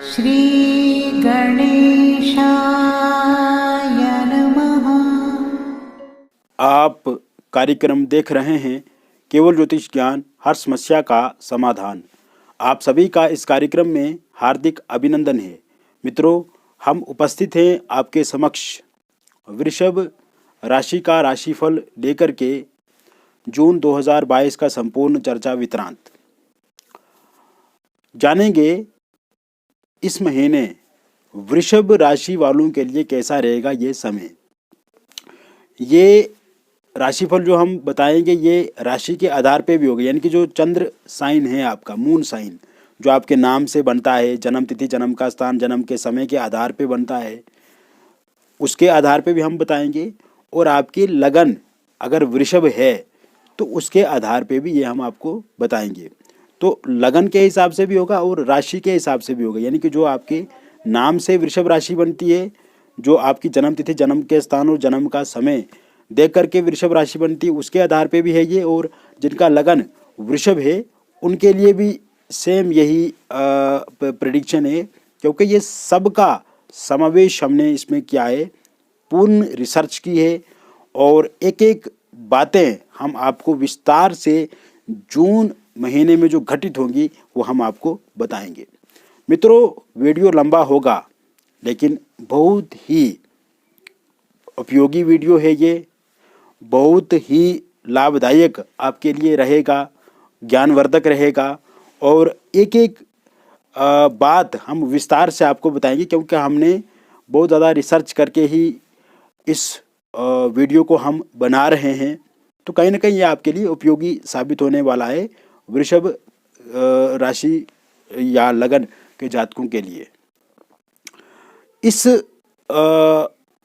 श्री गणेशाय नमः। आप कार्यक्रम देख रहे हैं केवल ज्योतिष ज्ञान, हर समस्या का समाधान। आप सभी का इस कार्यक्रम में हार्दिक अभिनंदन है। मित्रों, हम उपस्थित हैं आपके समक्ष वृषभ राशि का राशिफल लेकर के जून 2022 का संपूर्ण चर्चा वितरांत जानेंगे। इस महीने वृषभ राशि वालों के लिए कैसा रहेगा ये समय। ये राशिफल जो हम बताएंगे ये राशि के आधार पे भी होगा, यानी कि जो चंद्र साइन है आपका, मून साइन जो आपके नाम से बनता है, जन्म तिथि, जन्म का स्थान, जन्म के समय के आधार पे बनता है, उसके आधार पे भी हम बताएंगे। और आपकी लगन अगर वृषभ है तो उसके आधार पे भी ये हम आपको बताएंगे। तो लगन के हिसाब से भी होगा और राशि के हिसाब से भी होगा, यानी कि जो आपके नाम से वृषभ राशि बनती है, जो आपकी जन्म तिथि, जन्म के स्थान और जन्म का समय देख करके वृषभ राशि बनती है, उसके आधार पे भी है ये। और जिनका लगन वृषभ है उनके लिए भी सेम यही प्रेडिक्शन है, क्योंकि ये सबका समावेश हमने इसमें किया है, पूर्ण रिसर्च की है और एक एक बातें हम आपको विस्तार से जून महीने में जो घटित होंगी वो हम आपको बताएंगे। मित्रों, वीडियो लंबा होगा लेकिन बहुत ही उपयोगी वीडियो है ये, बहुत ही लाभदायक आपके लिए रहेगा, ज्ञानवर्धक रहेगा और एक एक बात हम विस्तार से आपको बताएंगे, क्योंकि हमने बहुत ज़्यादा रिसर्च करके ही इस वीडियो को हम बना रहे हैं। तो कहीं ना कहीं ये आपके लिए उपयोगी साबित होने वाला है वृषभ राशि या लगन के जातकों के लिए। इस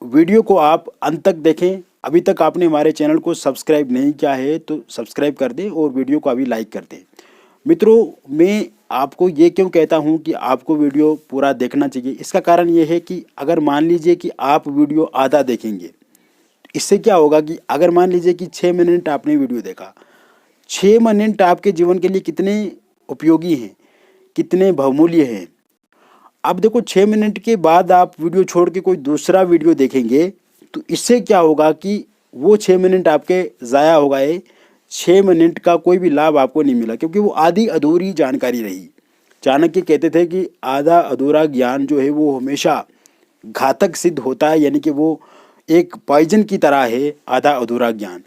वीडियो को आप अंत तक देखें। अभी तक आपने हमारे चैनल को सब्सक्राइब नहीं किया है तो सब्सक्राइब कर दें और वीडियो को अभी लाइक कर दें। मित्रों, मैं आपको ये क्यों कहता हूँ कि आपको वीडियो पूरा देखना चाहिए, इसका कारण ये है कि अगर मान लीजिए कि आप वीडियो आधा देखेंगे, इससे क्या होगा कि अगर मान लीजिए कि 6 मिनट आपने वीडियो देखा, 6 मिनट आपके जीवन के लिए कितने उपयोगी हैं, कितने बहुमूल्य हैं। अब देखो, 6 मिनट के बाद आप वीडियो छोड़ के कोई दूसरा वीडियो देखेंगे तो इससे क्या होगा कि वो 6 मिनट आपके ज़ाया हो गए, 6 मिनट का कोई भी लाभ आपको नहीं मिला, क्योंकि वो आधी अधूरी जानकारी रही। चाणक्य कहते थे कि आधा अधूरा ज्ञान जो है वो हमेशा घातक सिद्ध होता है, यानी कि वो एक पॉइजन की तरह है आधा अधूरा ज्ञान।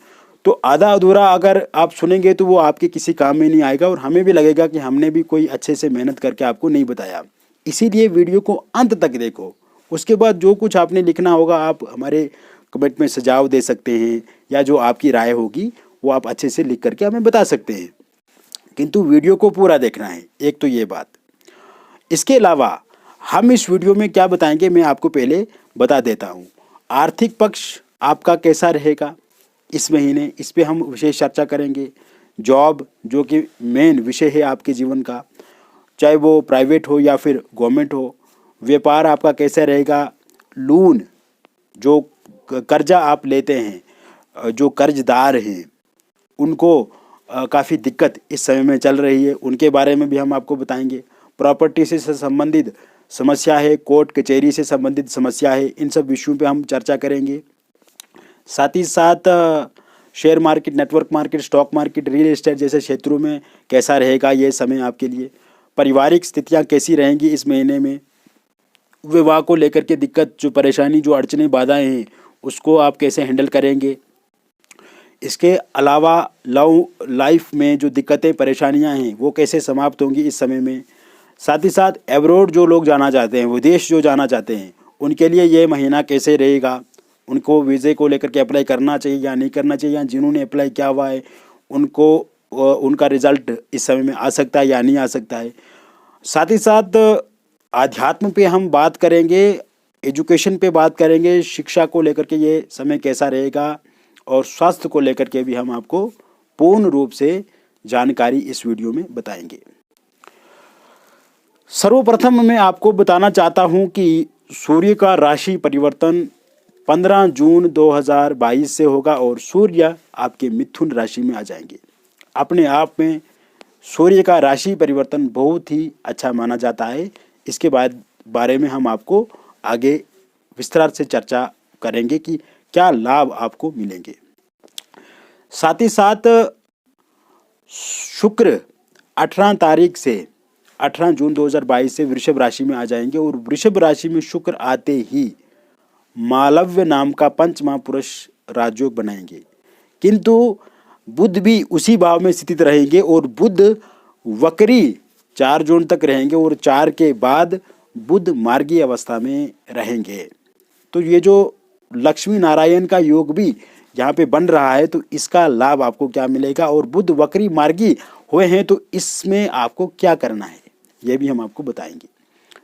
तो आधा अधूरा अगर आप सुनेंगे तो वो आपके किसी काम में नहीं आएगा और हमें भी लगेगा कि हमने भी कोई अच्छे से मेहनत करके आपको नहीं बताया। इसीलिए वीडियो को अंत तक देखो। उसके बाद जो कुछ आपने लिखना होगा आप हमारे कमेंट में सुझाव दे सकते हैं, या जो आपकी राय होगी वो आप अच्छे से लिख करके हमें बता सकते हैं, किंतु वीडियो को पूरा देखना है। एक तो ये बात। इसके अलावा हम इस वीडियो में क्या बताएंगे मैं आपको पहले बता देता हूँ। आर्थिक पक्ष आपका कैसा रहेगा इस महीने, इस पे हम विशेष चर्चा करेंगे। जॉब जो कि मेन विषय है आपके जीवन का, चाहे वो प्राइवेट हो या फिर गवर्नमेंट हो। व्यापार आपका कैसा रहेगा। लोन, जो कर्जा आप लेते हैं, जो कर्जदार हैं उनको काफ़ी दिक्कत इस समय में चल रही है, उनके बारे में भी हम आपको बताएंगे। प्रॉपर्टी से संबंधित समस्या है, कोर्ट कचहरी से संबंधित समस्या है, इन सब विषयों पे हम चर्चा करेंगे। साथ ही साथ share market, network market, stock market, real estate जैसे क्षेत्रों में कैसा रहेगा ये समय आपके लिए। पारिवारिक स्थितियां कैसी रहेंगी इस महीने में। विवाह को लेकर के दिक्कत, जो परेशानी, जो अड़चनें, बाधाएं हैं, उसको आप कैसे हैंडल करेंगे। इसके अलावा लव लाइफ में जो दिक्कतें, परेशानियां हैं वो कैसे समाप्त होंगी इस समय में। साथ ही साथ एब्रोड जो लोग जाना चाहते हैं, विदेश जो जाना चाहते हैं, उनके लिए ये महीना कैसे रहेगा। उनको वीज़े को लेकर के अप्लाई करना चाहिए या नहीं करना चाहिए, या जिन्होंने अप्लाई किया हुआ है उनको उनका रिज़ल्ट इस समय में आ सकता है या नहीं आ सकता है। साथ ही साथ आध्यात्म पे हम बात करेंगे, एजुकेशन पे बात करेंगे, शिक्षा को लेकर के ये समय कैसा रहेगा, और स्वास्थ्य को लेकर के भी हम आपको पूर्ण रूप से जानकारी इस वीडियो में बताएंगे। सर्वप्रथम मैं आपको बताना चाहता हूं कि सूर्य का राशि परिवर्तन 15 जून 2022 से होगा और सूर्य आपके मिथुन राशि में आ जाएंगे। अपने आप में सूर्य का राशि परिवर्तन बहुत ही अच्छा माना जाता है। इसके बाद बारे में हम आपको आगे विस्तार से चर्चा करेंगे कि क्या लाभ आपको मिलेंगे। साथ ही साथ शुक्र 18 तारीख से 18 जून 2022 से वृषभ राशि में आ जाएंगे और वृषभ राशि में शुक्र आते ही मालव्य नाम का पंच महापुरुष राजयोग बनाएंगे, किंतु बुध भी उसी भाव में स्थित रहेंगे और बुध वक्री 4 जून तक रहेंगे और 4 के बाद बुध मार्गी अवस्था में रहेंगे। तो ये जो लक्ष्मी नारायण का योग भी यहाँ पे बन रहा है, तो इसका लाभ आपको क्या मिलेगा और बुध वक्री मार्गी हुए हैं तो इसमें आपको क्या करना है, ये भी हम आपको बताएंगे।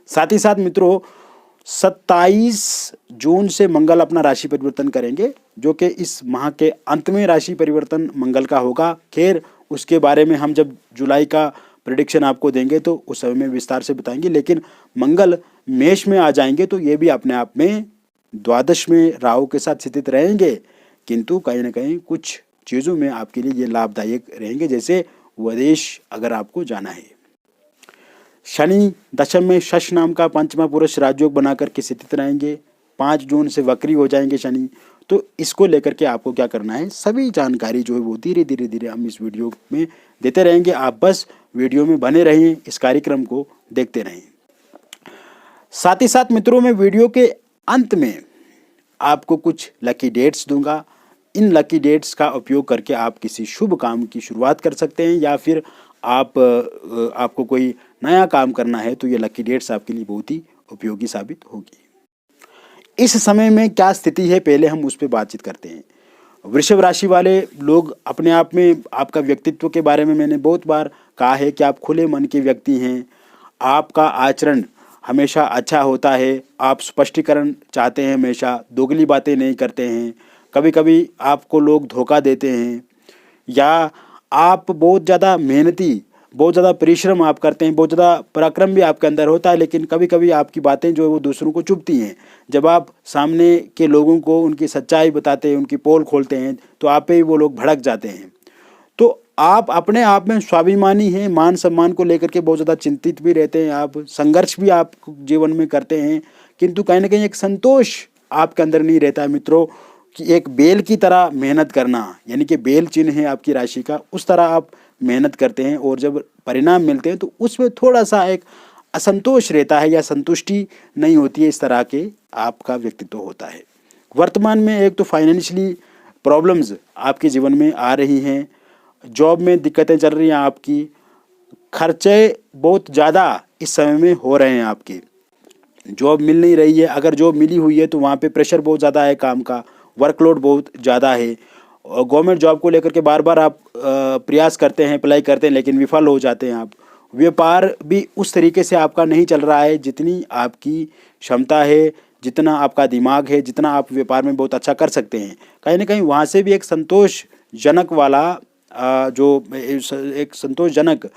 साथ ही साथ मित्रों 27 जून से मंगल अपना राशि परिवर्तन करेंगे, जो कि इस माह के अंत में राशि परिवर्तन मंगल का होगा। खैर उसके बारे में हम जब जुलाई का प्रेडिक्शन आपको देंगे तो उस समय में विस्तार से बताएंगे, लेकिन मंगल मेष में आ जाएंगे तो ये भी अपने आप में द्वादश में राहु के साथ स्थित रहेंगे, किंतु कहीं ना कहीं कुछ चीज़ों में आपके लिए ये लाभदायक रहेंगे, जैसे विदेश अगर आपको जाना है। शनि दशम में शश नाम का पंचमा पुरुष राजयोग बना करके स्थित रहेंगे, 5 जून से वक्री हो जाएंगे शनि। तो इसको लेकर के आपको क्या करना है, सभी जानकारी जो है वो धीरे धीरे हम इस वीडियो में देते रहेंगे। आप बस वीडियो में बने रहें, इस कार्यक्रम को देखते रहें। साथ ही साथ मित्रों मैं वीडियो के अंत में आपको कुछ लकी डेट्स दूंगा। इन लकी डेट्स का उपयोग करके आप किसी शुभ काम की शुरुआत कर सकते हैं, या फिर आपको कोई नया काम करना है तो ये लकी डेट्स आपके लिए बहुत ही उपयोगी साबित होगी। इस समय में क्या स्थिति है, पहले हम उस पर बातचीत करते हैं। वृषभ राशि वाले लोग अपने आप में, आपका व्यक्तित्व के बारे में मैंने बहुत बार कहा है कि आप खुले मन के व्यक्ति हैं। आपका आचरण हमेशा अच्छा होता है, आप स्पष्टीकरण चाहते हैं, हमेशा दोगली बातें नहीं करते हैं। कभी कभी आपको लोग धोखा देते हैं, या आप बहुत ज़्यादा मेहनती, बहुत ज़्यादा परिश्रम आप करते हैं, बहुत ज़्यादा पराक्रम भी आपके अंदर होता है, लेकिन कभी कभी आपकी बातें जो है वो दूसरों को चुभती हैं। जब आप सामने के लोगों को उनकी सच्चाई बताते हैं, उनकी पोल खोलते हैं, तो आप पे ही वो लोग भड़क जाते हैं। तो आप अपने आप में स्वाभिमानी हैं, मान सम्मान को लेकर के बहुत ज़्यादा चिंतित भी रहते हैं, आप संघर्ष भी आप जीवन में करते हैं, किंतु कहीं ना कहीं एक संतोष आपके अंदर नहीं रहता है मित्रों, कि एक बेल की तरह मेहनत करना, यानी कि बेल चिन्ह है आपकी राशि का, उस तरह आप मेहनत करते हैं और जब परिणाम मिलते हैं तो उसमें थोड़ा सा एक असंतोष रहता है या संतुष्टि नहीं होती है। इस तरह के आपका व्यक्तित्व होता है। वर्तमान में एक तो फाइनेंशियली प्रॉब्लम्स आपके जीवन में आ रही हैं, जॉब में दिक्कतें चल रही हैं, आपकी खर्चे बहुत ज़्यादा इस समय में हो रहे हैं, आपकी जॉब मिल नहीं रही है। अगर जॉब मिली हुई है तो वहाँ पे प्रेशर बहुत ज़्यादा है, काम का वर्कलोड बहुत ज़्यादा है। और गवर्नमेंट जॉब को लेकर के बार बार आप प्रयास करते हैं, अप्लाई करते हैं, लेकिन विफल हो जाते हैं आप। व्यापार भी उस तरीके से आपका नहीं चल रहा है जितनी आपकी क्षमता है, जितना आपका दिमाग है, जितना आप व्यापार में बहुत अच्छा कर सकते हैं। कहीं ना कहीं वहाँ से भी एक संतोषजनक वाला जो एक संतोषजनक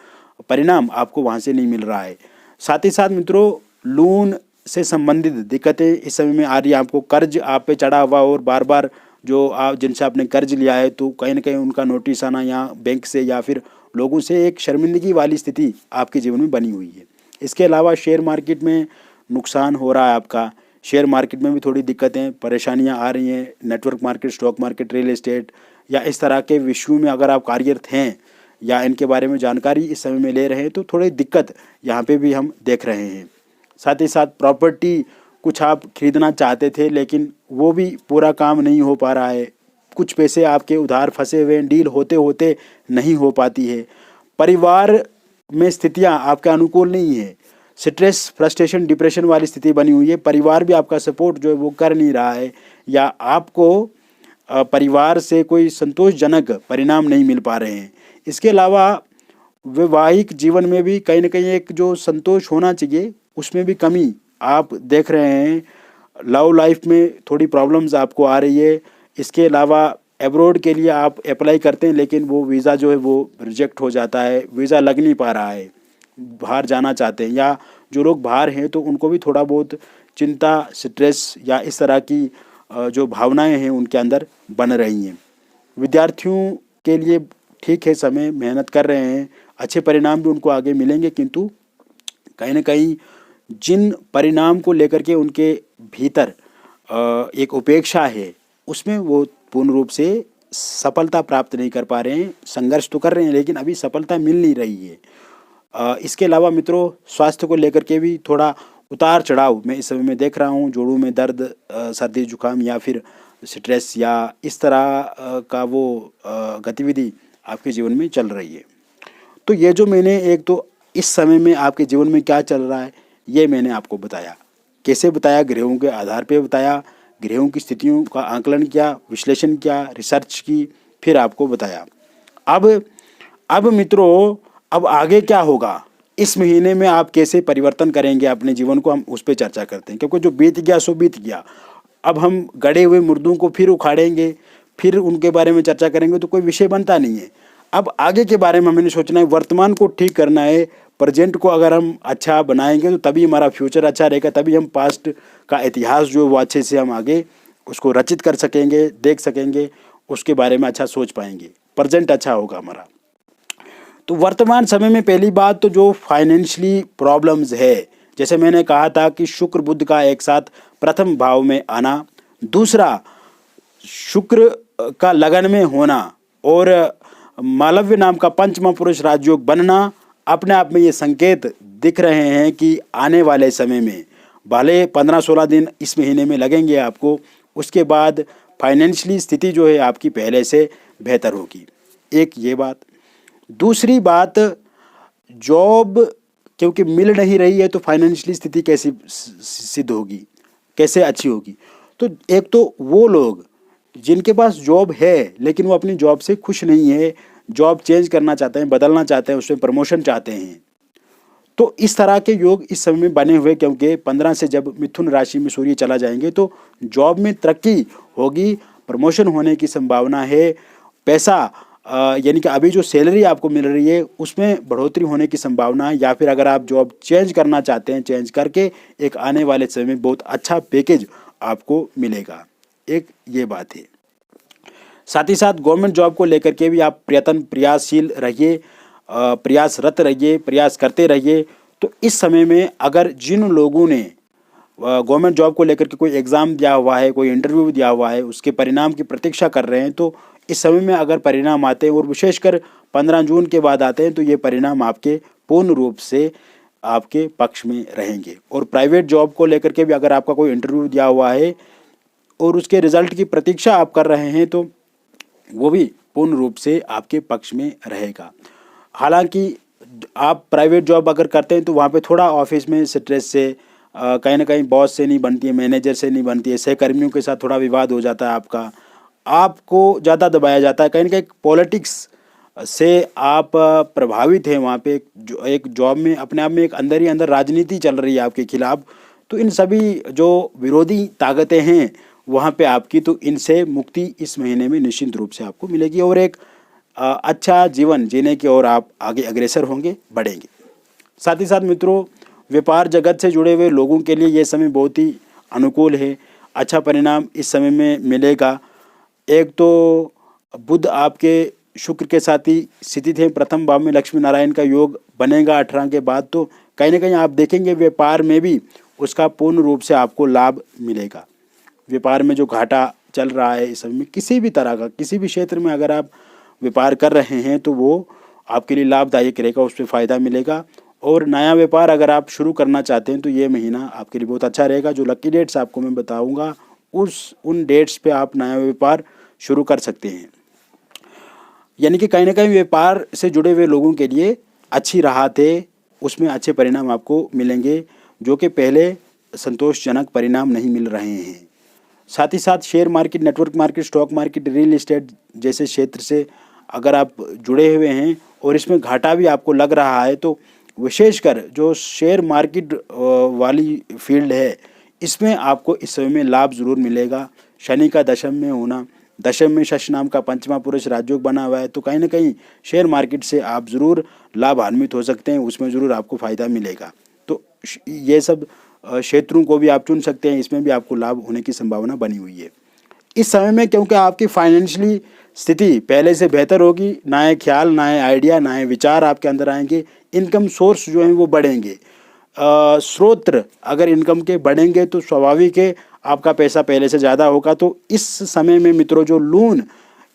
परिणाम आपको वहाँ से नहीं मिल रहा है। साथ ही साथ मित्रों लोन से संबंधित दिक्कतें इस समय में आ रही है। आपको कर्ज आप पे चढ़ा हुआ और बार बार जो आप जिनसे आपने कर्ज लिया है तो कहीं ना कहीं उनका नोटिस आना, या बैंक से या फिर लोगों से एक शर्मिंदगी वाली स्थिति आपके जीवन में बनी हुई है। इसके अलावा शेयर मार्केट में नुकसान हो रहा है आपका, शेयर मार्केट में भी थोड़ी दिक्कतें परेशानियां आ रही हैं। Network market, stock market, real estate या इस तरह के विषयों में अगर आप कार्यरत हैं या इनके बारे में जानकारी इस समय में ले रहे हैं तो थोड़ी दिक्कत यहाँ पे भी हम देख रहे हैं। साथ ही साथ प्रॉपर्टी कुछ आप खरीदना चाहते थे लेकिन वो भी पूरा काम नहीं हो पा रहा है। कुछ पैसे आपके उधार फंसे हुए हैं, डील होते होते नहीं हो पाती है। परिवार में स्थितियां आपके अनुकूल नहीं है, स्ट्रेस, फ्रस्ट्रेशन, डिप्रेशन वाली स्थिति बनी हुई है। परिवार भी आपका सपोर्ट जो है वो कर नहीं रहा है, या आपको परिवार से कोई संतोषजनक परिणाम नहीं मिल पा रहे हैं। इसके अलावा वैवाहिक जीवन में भी कहीं ना कहीं एक जो संतोष होना चाहिए उसमें भी कमी आप देख रहे हैं। लव लाइफ में थोड़ी प्रॉब्लम्स आपको आ रही है। इसके अलावा एब्रॉड के लिए आप अप्लाई करते हैं लेकिन वो वीज़ा जो है वो रिजेक्ट हो जाता है, वीज़ा लग नहीं पा रहा है, बाहर जाना चाहते हैं, या जो लोग बाहर हैं तो उनको भी थोड़ा बहुत चिंता, स्ट्रेस या इस तरह की जो भावनाएं हैं उनके अंदर बन रही हैं। विद्यार्थियों के लिए ठीक है, समय मेहनत कर रहे हैं, अच्छे परिणाम भी उनको आगे मिलेंगे, किंतु कहीं ना कहीं जिन परिणाम को लेकर के उनके भीतर एक उपेक्षा है, उसमें वो पूर्ण रूप से सफलता प्राप्त नहीं कर पा रहे हैं। संघर्ष तो कर रहे हैं लेकिन अभी सफलता मिल नहीं रही है। इसके अलावा मित्रों, स्वास्थ्य को लेकर के भी थोड़ा उतार चढ़ाव मैं इस समय में देख रहा हूँ। जोड़ों में दर्द, सर्दी जुकाम या फिर स्ट्रेस या इस तरह का वो गतिविधि आपके जीवन में चल रही है। तो ये जो मैंने एक तो इस समय में आपके जीवन में क्या चल रहा है ये मैंने आपको बताया। कैसे बताया? ग्रहों के आधार पे बताया, ग्रहों की स्थितियों का आकलन किया, विश्लेषण किया, रिसर्च की, फिर आपको बताया। अब मित्रों, अब आगे क्या होगा? इस महीने में आप कैसे परिवर्तन करेंगे अपने जीवन को, हम उस पर चर्चा करते हैं। क्योंकि जो बीत गया सो बीत गया। अब हम गड़े हुए मुर्दों को फिर उखाड़ेंगे, फिर उनके बारे में चर्चा करेंगे तो कोई विषय बनता नहीं है। अब आगे के बारे में हमें सोचना है, वर्तमान को ठीक करना है। प्रेजेंट को अगर हम अच्छा बनाएंगे तो तभी हमारा फ्यूचर अच्छा रहेगा, तभी हम पास्ट का इतिहास जो है वो अच्छे से हम आगे उसको रचित कर सकेंगे, देख सकेंगे, उसके बारे में अच्छा सोच पाएंगे, प्रेजेंट अच्छा होगा हमारा। तो वर्तमान समय में पहली बात तो जो फाइनेंशियली प्रॉब्लम्स है, जैसे मैंने कहा था कि शुक्र बुध का एक साथ प्रथम भाव में आना, दूसरा शुक्र का लगन में होना और मालव्य नाम का पंचम पुरुष राजयोग बनना, अपने आप में ये संकेत दिख रहे हैं कि आने वाले समय में भले 15-16 दिन इस महीने में लगेंगे आपको, उसके बाद फाइनेंशियली स्थिति जो है आपकी पहले से बेहतर होगी। एक ये बात। दूसरी बात, जॉब क्योंकि मिल नहीं रही है तो फाइनेंशियली स्थिति कैसी सिद्ध होगी, कैसे अच्छी होगी? तो एक तो वो लोग जिनके पास जॉब है लेकिन वो अपनी जॉब से खुश नहीं है, जॉब चेंज करना चाहते हैं, बदलना चाहते हैं, उसमें प्रमोशन चाहते हैं, तो इस तरह के योग इस समय में बने हुए। क्योंकि 15 से जब मिथुन राशि में सूर्य चला जाएंगे तो जॉब में तरक्की होगी, प्रमोशन होने की संभावना है, पैसा यानी कि अभी जो सैलरी आपको मिल रही है उसमें बढ़ोतरी होने की संभावना है, या फिर अगर आप जॉब चेंज करना चाहते हैं, चेंज करके एक आने वाले समय में बहुत अच्छा पैकेज आपको मिलेगा। एक ये बात है। साथ ही साथ गवर्नमेंट जॉब को लेकर के भी आप प्रयासशील रहिए, प्रयासरत रहिए, प्रयास करते रहिए। तो इस समय में अगर जिन लोगों ने गवर्नमेंट जॉब को लेकर के कोई एग्ज़ाम दिया हुआ है, कोई इंटरव्यू दिया हुआ है, उसके परिणाम की प्रतीक्षा कर रहे हैं, तो इस समय में अगर परिणाम आते हैं और विशेषकर 15 जून के बाद आते हैं तो ये परिणाम आपके पूर्ण रूप से आपके पक्ष में रहेंगे। और प्राइवेट जॉब को लेकर के भी अगर आपका कोई इंटरव्यू दिया हुआ है और उसके रिजल्ट की प्रतीक्षा आप कर रहे हैं तो वो भी पूर्ण रूप से आपके पक्ष में रहेगा। हालांकि आप प्राइवेट जॉब अगर करते हैं तो वहाँ पे थोड़ा ऑफिस में स्ट्रेस से कहीं ना कहीं बॉस से नहीं बनती है, मैनेजर से नहीं बनती है, सहकर्मियों के साथ थोड़ा विवाद हो जाता है, आपको ज़्यादा दबाया जाता है, कहीं ना कहीं पॉलिटिक्स से आप प्रभावित हैं। वहाँ पे जो एक जॉब में अपने आप में एक अंदर ही अंदर राजनीति चल रही है आपके खिलाफ। तो इन सभी जो विरोधी ताकतें हैं वहाँ पे आपकी, तो इनसे मुक्ति इस महीने में निश्चित रूप से आपको मिलेगी और एक अच्छा जीवन जीने की ओर आप आगे अग्रसर होंगे, बढ़ेंगे। साथ ही साथ मित्रों, व्यापार जगत से जुड़े हुए लोगों के लिए ये समय बहुत ही अनुकूल है, अच्छा परिणाम इस समय में मिलेगा। एक तो बुध आपके शुक्र के साथ ही स्थित है, प्रथम भाव में लक्ष्मी नारायण का योग बनेगा 18 के बाद, तो कहीं ना कहीं आप देखेंगे व्यापार में भी उसका पूर्ण रूप से आपको लाभ मिलेगा। व्यापार में जो घाटा चल रहा है इस समय में, किसी भी तरह का, किसी भी क्षेत्र में अगर आप व्यापार कर रहे हैं तो वो आपके लिए लाभदायक रहेगा, उस पर फ़ायदा मिलेगा। और नया व्यापार अगर आप शुरू करना चाहते हैं तो ये महीना आपके लिए बहुत अच्छा रहेगा। जो लकी डेट्स आपको मैं बताऊंगा उन डेट्स पे आप नया व्यापार शुरू कर सकते हैं। यानी कि कहीं ना कहीं व्यापार से जुड़े हुए लोगों के लिए अच्छी राहत है, उसमें अच्छे परिणाम आपको मिलेंगे जो कि पहले संतोषजनक परिणाम नहीं मिल रहे हैं। साथ ही साथ share market, network market, stock market, real estate जैसे क्षेत्र से अगर आप जुड़े हुए हैं और इसमें घाटा भी आपको लग रहा है तो विशेषकर जो शेयर मार्केट वाली फील्ड है इसमें आपको इस समय में लाभ ज़रूर मिलेगा। शनि का दशम में होना, दशम में शश नाम का पंचमा पुरुष राजयोग बना हुआ है, तो कहीं ना कहीं शेयर मार्केट से आप ज़रूर लाभान्वित हो सकते हैं, उसमें ज़रूर आपको फ़ायदा मिलेगा। तो ये सब क्षेत्रों को भी आप चुन सकते हैं, इसमें भी आपको लाभ होने की संभावना बनी हुई है इस समय में, क्योंकि आपकी फाइनेंशियली स्थिति पहले से बेहतर होगी। नए ख्याल, नए आइडिया, नए विचार आपके अंदर आएंगे, इनकम सोर्स जो हैं वो बढ़ेंगे। स्रोत अगर इनकम के बढ़ेंगे तो स्वाभाविक है आपका पैसा पहले से ज़्यादा होगा। तो इस समय में मित्रों जो लोन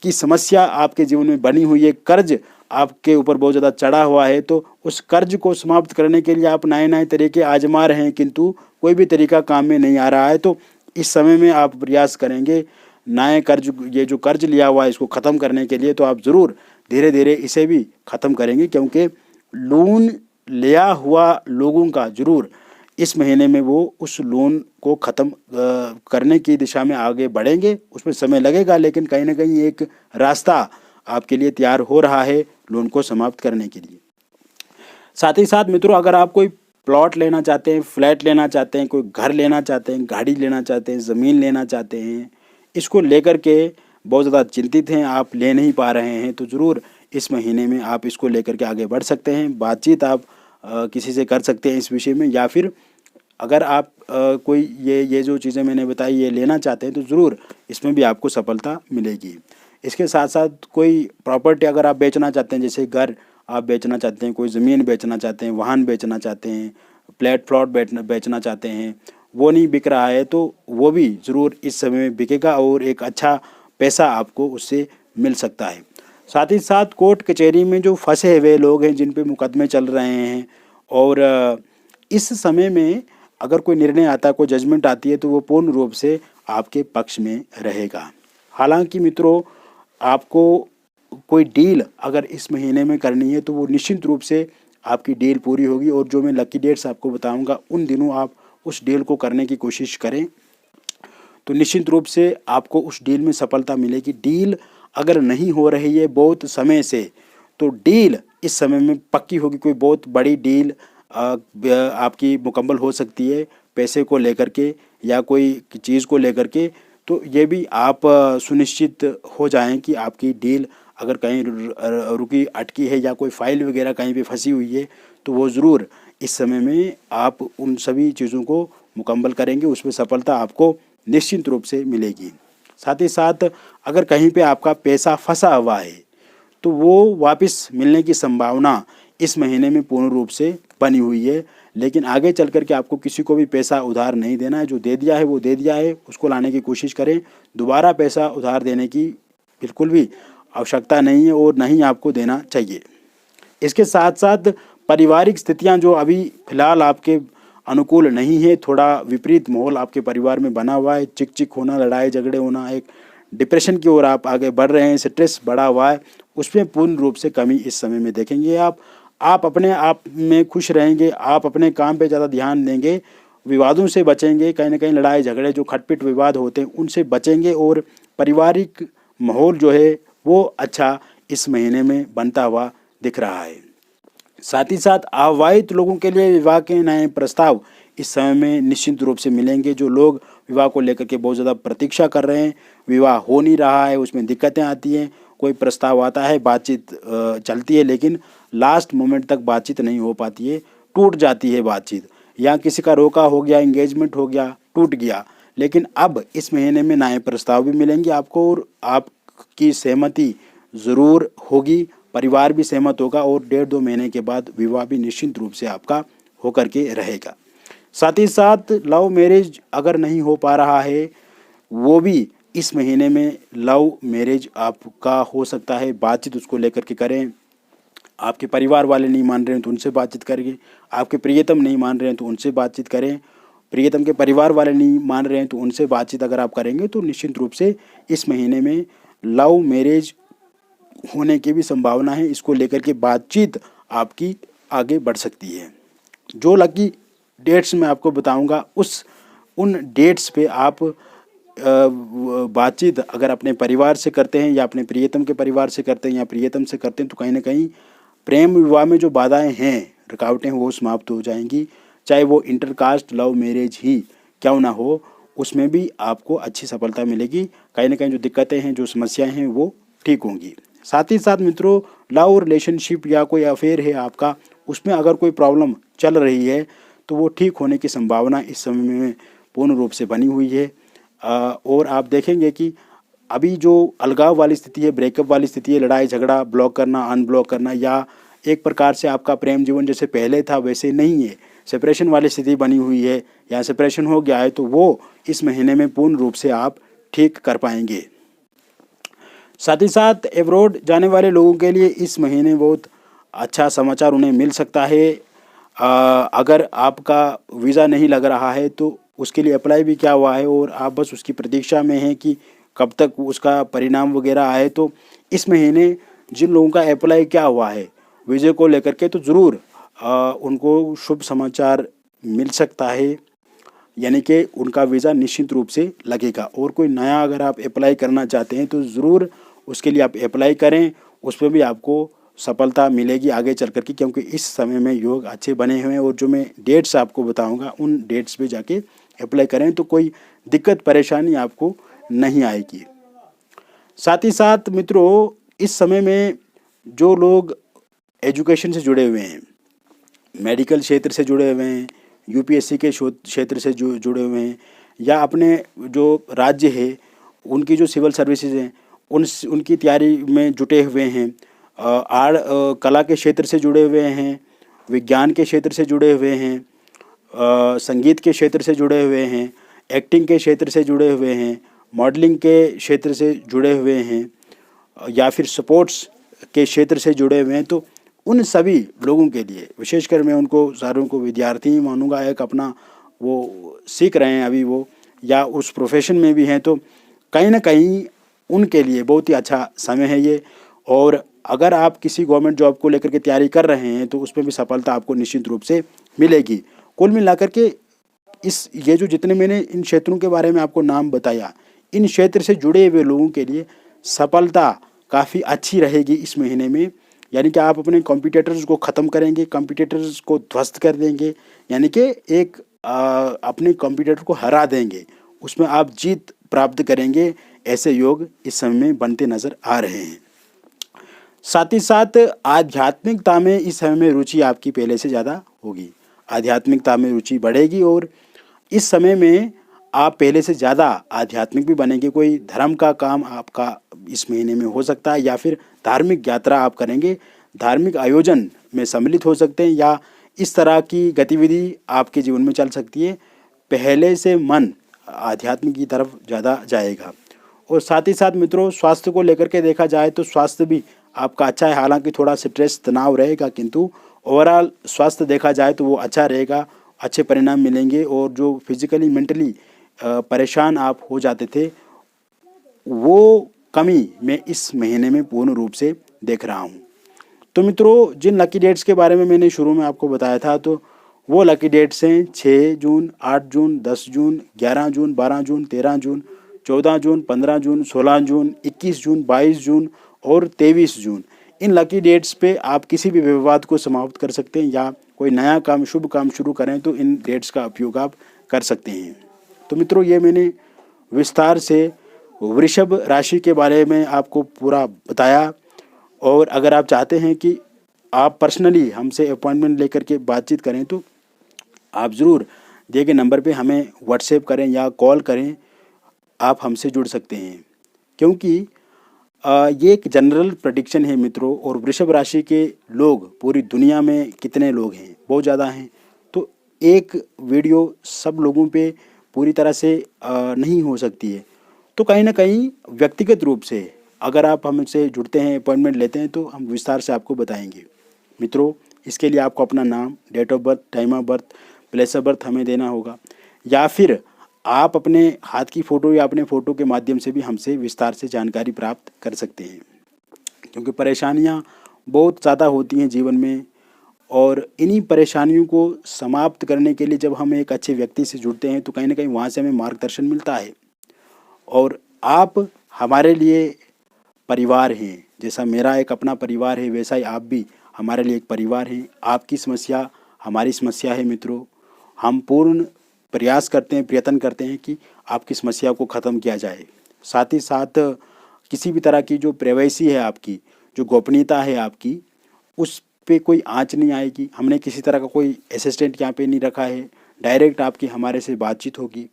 की समस्या आपके जीवन में बनी हुई है, कर्ज आपके ऊपर बहुत ज़्यादा चढ़ा हुआ है, तो उस कर्ज को समाप्त करने के लिए आप नए नए तरीके आजमा रहे हैं, किंतु कोई भी तरीका काम में नहीं आ रहा है। तो इस समय में आप प्रयास करेंगे नए कर्ज, ये जो कर्ज लिया हुआ है इसको ख़त्म करने के लिए, तो आप ज़रूर धीरे धीरे इसे भी ख़त्म करेंगे, क्योंकि लोन लिया हुआ लोगों का ज़रूर इस महीने में वो उस लोन को ख़त्म करने की दिशा में आगे बढ़ेंगे। उसमें समय लगेगा, लेकिन कहीं ना कहीं एक रास्ता आपके लिए तैयार हो रहा है लोन को समाप्त करने के लिए। साथ ही साथ मित्रों, अगर आप कोई प्लॉट लेना चाहते हैं, फ्लैट लेना चाहते हैं, कोई घर लेना चाहते हैं, गाड़ी लेना चाहते हैं, ज़मीन लेना चाहते हैं, इसको लेकर के बहुत ज़्यादा चिंतित हैं, आप ले नहीं पा रहे हैं, तो ज़रूर इस महीने में आप इसको लेकर के आगे बढ़ सकते हैं। बातचीत आप किसी से कर सकते हैं इस विषय में, या फिर अगर आप कोई ये जो चीज़ें मैंने बताई ये लेना चाहते हैं तो ज़रूर इसमें भी आपको सफलता मिलेगी। इसके साथ साथ कोई प्रॉपर्टी अगर आप बेचना चाहते हैं, जैसे घर आप बेचना चाहते हैं, कोई ज़मीन बेचना चाहते हैं, वाहन बेचना चाहते हैं, फ्लैट प्लॉट बेचना चाहते हैं, वो नहीं बिक रहा है, तो वो भी ज़रूर इस समय में बिकेगा और एक अच्छा पैसा आपको उससे मिल सकता है। साथ ही साथ कोर्ट कचहरी में जो फंसे हुए लोग हैं, जिन पे मुकदमे चल रहे हैं, और इस समय में अगर कोई निर्णय आता है, कोई जजमेंट आती है, तो वो पूर्ण रूप से आपके पक्ष में रहेगा। हालांकि मित्रों, आपको कोई डील अगर इस महीने में करनी है तो वो निश्चित रूप से आपकी डील पूरी होगी, और जो मैं लकी डेट्स आपको बताऊंगा उन दिनों आप उस डील को करने की कोशिश करें, तो निश्चित रूप से आपको उस डील में सफलता मिलेगी। डील अगर नहीं हो रही है बहुत समय से, तो डील इस समय में पक्की होगी। कोई बहुत बड़ी डील आपकी मुकम्मल हो सकती है पैसे को लेकर के या कोई चीज़ को लेकर के, तो ये भी आप सुनिश्चित हो जाएं कि आपकी डील अगर कहीं रुकी अटकी है या कोई फाइल वगैरह कहीं पे फंसी हुई है, तो वो ज़रूर इस समय में आप उन सभी चीज़ों को मुकम्मल करेंगे, उसमें सफलता आपको निश्चित रूप से मिलेगी। साथ ही साथ अगर कहीं पे आपका पैसा फंसा हुआ है तो वो वापस मिलने की संभावना इस महीने में पूर्ण रूप से बनी हुई है, लेकिन आगे चल कर के आपको किसी को भी पैसा उधार नहीं देना है। जो दे दिया है वो दे दिया है, उसको लाने की कोशिश करें। दोबारा पैसा उधार देने की बिल्कुल भी आवश्यकता नहीं है और नहीं आपको देना चाहिए। इसके साथ साथ पारिवारिक स्थितियां जो अभी फ़िलहाल आपके अनुकूल नहीं है, थोड़ा विपरीत माहौल आपके परिवार में बना हुआ है, चिक चिक होना, लड़ाई झगड़े होना, एक डिप्रेशन की ओर आप आगे बढ़ रहे हैं, स्ट्रेस बढ़ा हुआ है, उसमें पूर्ण रूप से कमी इस समय में देखेंगे। आप अपने आप में खुश रहेंगे, आप अपने काम पे ज़्यादा ध्यान देंगे, विवादों से बचेंगे, कहीं ना कहीं लड़ाई झगड़े जो खटपिट विवाद होते हैं उनसे बचेंगे, और पारिवारिक माहौल जो है वो अच्छा इस महीने में बनता हुआ दिख रहा है। साथ ही साथ अविवाहित लोगों के लिए विवाह के नए प्रस्ताव इस समय में निश्चित रूप से मिलेंगे। जो लोग विवाह को लेकर के बहुत ज़्यादा प्रतीक्षा कर रहे हैं, विवाह हो नहीं रहा है, उसमें दिक्कतें आती हैं, कोई प्रस्ताव आता है, बातचीत चलती है, लेकिन लास्ट मोमेंट तक बातचीत नहीं हो पाती है, टूट जाती है बातचीत, या किसी का रोका हो गया, एंगेजमेंट हो गया, टूट गया। लेकिन अब इस महीने में नए प्रस्ताव भी मिलेंगे आपको, और आपकी सहमति ज़रूर होगी, परिवार भी सहमत होगा, और 1.5-2 महीने के बाद विवाह भी निश्चित रूप से आपका होकर के रहेगा। साथ ही साथ लव मैरिज अगर नहीं हो पा रहा है, वो भी इस महीने में लव मैरिज आपका हो सकता है। बातचीत उसको लेकर के करें, आपके परिवार वाले नहीं मान रहे हैं तो उनसे बातचीत करेंगे, आपके प्रियतम नहीं मान रहे हैं तो उनसे बातचीत करें, प्रियतम के परिवार वाले नहीं मान रहे हैं तो उनसे बातचीत अगर आप करेंगे तो निश्चित रूप से इस महीने में लव मैरिज होने की भी संभावना है। इसको लेकर के बातचीत आपकी आगे बढ़ सकती है। जो लकी डेट्स मैं आपको बताऊंगा उन डेट्स पे आप बातचीत अगर अपने परिवार से करते हैं या अपने प्रियतम के परिवार से करते हैं या प्रियतम से करते हैं, तो कहीं ना कहीं प्रेम विवाह में जो बाधाएं हैं, रुकावटें वो समाप्त हो जाएंगी। चाहे वो इंटरकास्ट लव मैरिज ही क्यों ना हो, उसमें भी आपको अच्छी सफलता मिलेगी। कहीं ना कहीं जो दिक्कतें हैं, जो समस्याएं हैं, वो ठीक होंगी। साथ ही साथ मित्रों, लव रिलेशनशिप या कोई अफेयर है आपका, उसमें अगर कोई प्रॉब्लम चल रही है तो वो ठीक होने की संभावना इस समय में पूर्ण रूप से बनी हुई है। और आप देखेंगे कि अभी जो अलगाव वाली स्थिति है, ब्रेकअप वाली स्थिति है, लड़ाई झगड़ा, ब्लॉक करना, अनब्लॉक करना, या एक प्रकार से आपका प्रेम जीवन जैसे पहले था वैसे नहीं है, सेपरेशन वाली स्थिति बनी हुई है या सेपरेशन हो गया है तो वो इस महीने में पूर्ण रूप से आप ठीक कर पाएंगे। साथ ही साथ एब्रॉड जाने वाले लोगों के लिए इस महीने बहुत अच्छा समाचार उन्हें मिल सकता है। अगर आपका वीज़ा नहीं लग रहा है तो उसके लिए अप्लाई भी क्या हुआ है और आप बस उसकी प्रतीक्षा में हैं कि कब तक उसका परिणाम वगैरह आए, तो इस महीने जिन लोगों का अप्लाई क्या हुआ है वीज़े को लेकर के तो ज़रूर उनको शुभ समाचार मिल सकता है, यानी कि उनका वीज़ा निश्चित रूप से लगेगा। और कोई नया अगर आप अप्लाई करना चाहते हैं तो ज़रूर उसके लिए आप अप्लाई करें, उसमें भी आपको सफलता मिलेगी आगे चल कर के, क्योंकि इस समय में योग अच्छे बने हुए हैं। और जो मैं डेट्स आपको बताऊंगा उन डेट्स पे जाके अप्लाई करें तो कोई दिक्कत परेशानी आपको नहीं आएगी। साथ ही साथ मित्रों, इस समय में जो लोग एजुकेशन से जुड़े हुए हैं, मेडिकल क्षेत्र से जुड़े हुए हैं, यूपीएससी के क्षेत्र से जुड़े हुए हैं, या अपने जो राज्य है उनकी जो सिविल सर्विसेज हैं उनकी तैयारी में जुटे हुए हैं, कला के क्षेत्र से जुड़े हुए हैं, विज्ञान के क्षेत्र से जुड़े हुए हैं, संगीत के क्षेत्र से जुड़े हुए हैं, एक्टिंग के क्षेत्र से जुड़े हुए हैं, मॉडलिंग के क्षेत्र से जुड़े हुए हैं, या फिर स्पोर्ट्स के क्षेत्र से जुड़े हुए हैं, तो उन सभी लोगों के लिए विशेषकर मैं उनको सारों को विद्यार्थी ही मानूंगा। एक अपना वो सीख रहे हैं अभी वो, या उस प्रोफेशन में भी हैं, तो कहीं ना कहीं उनके लिए बहुत ही अच्छा समय है ये। और अगर आप किसी गवर्नमेंट जॉब को लेकर के तैयारी कर रहे हैं तो उसमें भी सफलता आपको निश्चित रूप से मिलेगी। कुल मिलाकर के ये जो जितने मैंने इन क्षेत्रों के बारे में आपको नाम बताया, इन क्षेत्र से जुड़े हुए लोगों के लिए सफलता काफ़ी अच्छी रहेगी इस महीने में। यानी कि आप अपने कॉम्पिटिटर्स को ख़त्म करेंगे, कॉम्पिटिटर्स को ध्वस्त कर देंगे, यानी कि एक अपने कॉम्पिटिटर को हरा देंगे, उसमें आप जीत प्राप्त करेंगे। ऐसे योग इस समय में बनते नज़र आ रहे हैं। साथ ही साथ आध्यात्मिकता में इस समय में रुचि आपकी पहले से ज़्यादा होगी, आध्यात्मिकता में रुचि बढ़ेगी और इस समय में आप पहले से ज़्यादा आध्यात्मिक भी बनेंगे। कोई धर्म का काम आपका इस महीने में हो सकता है, या फिर धार्मिक यात्रा आप करेंगे, धार्मिक आयोजन में सम्मिलित हो सकते हैं, या इस तरह की गतिविधि आपके जीवन में चल सकती है। पहले से मन आध्यात्म की तरफ ज़्यादा जाएगा। और साथ ही साथ मित्रों, स्वास्थ्य को लेकर के देखा जाए तो स्वास्थ्य भी आपका अच्छा है, हालांकि थोड़ा स्ट्रेस तनाव रहेगा, किंतु ओवरऑल स्वास्थ्य देखा जाए तो वो अच्छा रहेगा, अच्छे परिणाम मिलेंगे। और जो फिजिकली मेंटली परेशान आप हो जाते थे वो कमी मैं इस महीने में पूर्ण रूप से देख रहा हूँ। तो मित्रों, जिन लकी डेट्स के बारे में मैंने शुरू में आपको बताया था तो वो लकी डेट्स हैं 6 जून, 8 जून, 10 जून, 11 जून, 12 जून, 13 जून, 14 जून, 15 जून, 16 जून, 21 जून, 22 जून और 23 जून। इन लकी डेट्स पे आप किसी भी विवाद को समाप्त कर सकते हैं, या कोई नया काम, शुभ काम शुरू करें तो इन डेट्स का उपयोग आप कर सकते हैं। तो मित्रों, ये मैंने विस्तार से वृषभ राशि के बारे में आपको पूरा बताया। और अगर आप चाहते हैं कि आप पर्सनली हमसे अपॉइंटमेंट लेकर के बातचीत करें तो आप ज़रूर दिए गए नंबर पे हमें व्हाट्सएप करें या कॉल करें, आप हमसे जुड़ सकते हैं। क्योंकि ये एक जनरल प्रेडिक्शन है मित्रों, और वृषभ राशि के लोग पूरी दुनिया में कितने लोग हैं, बहुत ज़्यादा हैं। तो एक वीडियो सब लोगों पे पूरी तरह से नहीं हो सकती है, तो कहीं ना कहीं व्यक्तिगत रूप से अगर आप हमसे जुड़ते हैं, अपॉइंटमेंट लेते हैं तो हम विस्तार से आपको बताएंगे। मित्रों, इसके लिए आपको अपना नाम, date of birth, time of birth, place of birth हमें देना होगा, या फिर आप अपने हाथ की फ़ोटो या अपने फ़ोटो के माध्यम से भी हमसे विस्तार से जानकारी प्राप्त कर सकते हैं। क्योंकि परेशानियां बहुत ज़्यादा होती हैं जीवन में, और इन्हीं परेशानियों को समाप्त करने के लिए जब हम एक अच्छे व्यक्ति से जुड़ते हैं तो कहीं ना कहीं वहाँ से हमें मार्गदर्शन मिलता है। और आप हमारे लिए परिवार हैं, जैसा मेरा एक अपना परिवार है वैसा ही आप भी हमारे लिए एक परिवार हैं। आपकी समस्या हमारी समस्या है मित्रों। हम पूर्ण प्रयास करते हैं, प्रयत्न करते हैं कि आपकी समस्या को ख़त्म किया जाए। साथ ही साथ किसी भी तरह की जो प्राइवेसी है आपकी, जो गोपनीयता है आपकी, उस पे कोई आँच नहीं आएगी। हमने किसी तरह का कोई असिस्टेंट यहाँ पे नहीं रखा है, डायरेक्ट आपकी हमारे से बातचीत होगी।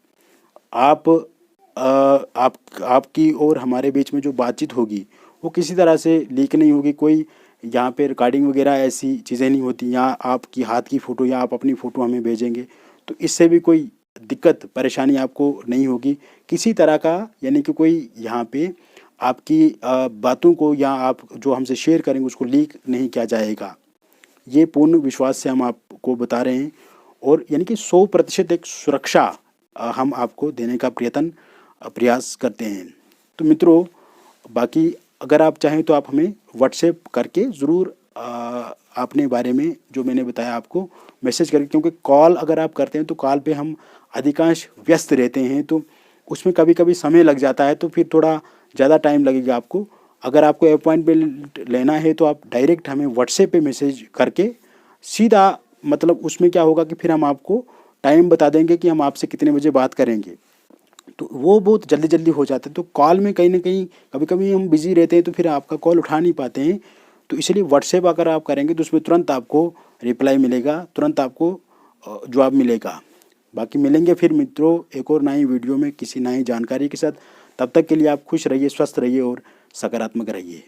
आपकी और हमारे बीच में जो बातचीत होगी वो किसी तरह से लीक नहीं होगी, कोई यहाँ पे रिकॉर्डिंग वगैरह ऐसी चीज़ें नहीं होती। यहाँ आपकी हाथ की फ़ोटो या आप अपनी फ़ोटो हमें भेजेंगे तो इससे भी कोई दिक्कत परेशानी आपको नहीं होगी किसी तरह का, यानी कि कोई यहाँ पे आपकी बातों को या आप जो हमसे शेयर करेंगे उसको लीक नहीं किया जाएगा। ये पूर्ण विश्वास से हम आपको बता रहे हैं और यानी कि 100% एक सुरक्षा हम आपको देने का प्रयास करते हैं। तो मित्रों, बाकी अगर आप चाहें तो आप हमें व्हाट्सएप करके ज़रूर अपने बारे में जो मैंने बताया आपको मैसेज करके, क्योंकि कॉल अगर आप करते हैं तो कॉल पे हम अधिकांश व्यस्त रहते हैं तो उसमें कभी कभी समय लग जाता है, तो फिर थोड़ा ज़्यादा टाइम लगेगा आपको। अगर आपको अपॉइंटमेंट लेना है तो आप डायरेक्ट हमें व्हाट्सएप पे मैसेज करके सीधा, मतलब उसमें क्या होगा कि फिर हम आपको टाइम बता देंगे कि हम आपसे कितने बजे बात करेंगे, तो वो बहुत जल्दी जल्दी हो जाता है। तो कॉल में कहीं ना कहीं कभी कभी हम बिज़ी रहते हैं तो फिर आपका कॉल उठा नहीं पाते हैं, तो इसलिए व्हाट्सएप अगर आप करेंगे तो उसमें तुरंत आपको रिप्लाई मिलेगा, तुरंत आपको जवाब मिलेगा। बाकी मिलेंगे फिर मित्रों एक और नई वीडियो में किसी नई जानकारी के साथ। तब तक के लिए आप खुश रहिए, स्वस्थ रहिए और सकारात्मक रहिए।